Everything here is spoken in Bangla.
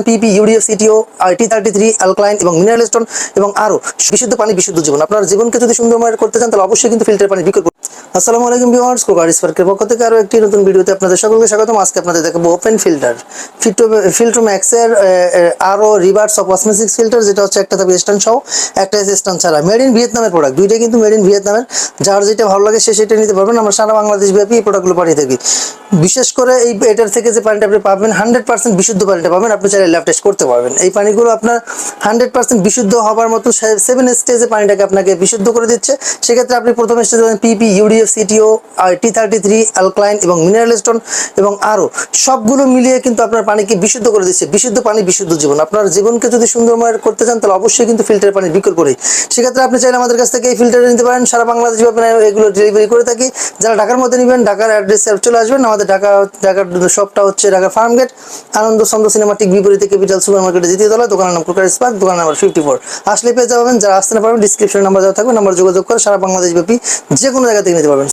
পিপি, ইউডিএফ, সিটিও, T33, অ্যালকালাইন এবং মিনারেল স্টোন এবং আরো বিশুদ্ধ পানি, বিশুদ্ধ জীবন। আপনার জীবনকে যদি সুন্দরময় করতে চান তাহলে অবশ্যই কিন্তু ফিল্টার পানির বিকল্প। আসসালামু আলাইকুম ভিউয়ার্স, কোকার স্পার্কের পক্ষ থেকে আরো একটি নতুন ভিডিওতে আপনাদের সকলকে স্বাগতম। আজকে আপনাদের দেখাবো ওপেন ফিল্টার ফিল্ট্রোম্যাক্স এর আরো রিভার্স অফ অসমোসিস ফিল্টার, যেটা হচ্ছে একটা থাকবে স্ট্যান্ড সহ, একটা স্ট্যান্ড ছাড়া। মেড ইন ভিয়েতনামের প্রোডাক্ট, দুইটাই কিন্তু মেড ইন ভিয়েতনামের। যার যেটা ভালো লাগে সে সেটা নিতে পারবেন। আমরা সারা বাংলাদেশ ব্যাপী এই প্রোডাক্টগুলো পাঠিয়ে থাকি। বিশেষ করে এটার থেকে যে পানিটা আপনি পাবেন 100% বিশুদ্ধ পানিটা পাবেন। আপনি চাইলে ল্যাব টেস্ট করতে পারবেন। এই পানিগুলো আপনার 100% বিশুদ্ধ হবার মতো 7 স্টেজে পানিটাকে আপনাকে বিশুদ্ধ করে দিচ্ছে। সেক্ষেত্রে আপনি প্রথম স্টেজে পিপি, ইউডিএফ, সিটিও, T33, অ্যালকালাইন এবং মিনারেল স্টোন এবং আরো সবগুলো মিলিয়ে কিন্তু আপনার পানিকে বিশুদ্ধ করে দিচ্ছে। বিশুদ্ধ পানি, বিশুদ্ধ জীবন। আপনার জীবনকে যদি সুন্দরময় করতে চান তাহলে অবশ্যই কিন্তু ফিল্টার পানির বিকল্প নেই। সেক্ষেত্রে আপনি চাইলে আমাদের কাছ থেকে এই ফিল্টার নিতে পারেন। সারা বাংলাদেশ এগুলো ডেলিভারি করে থাকি। যারা ঢাকার মধ্যে নেবেন, ঢাকার অ্যাড্রেসে চলে আসবেন। আমাদের ঢাকার শপটা হচ্ছে ঢাকা ফার্ম গেট, আনন্দ চন্দ্র সিনেমা ঠিক বিপরীতে ক্যাপিটাল সুপার মার্কেটের দ্বিতীয় তলা, দোকানের নাম কোকার স্পার্ক, দোকান নাম্বার 54। আসলে পেয়ে যাবেন। যারা আসতে না পারবেন ডিসক্রিপশনে নাম্বার দেওয়া থাকবে, নাম্বার যোগাযোগ করে সারা বাংলাদেশ ব্যাপী যে কোনো জায়গা থেকে নিতে পারবেন।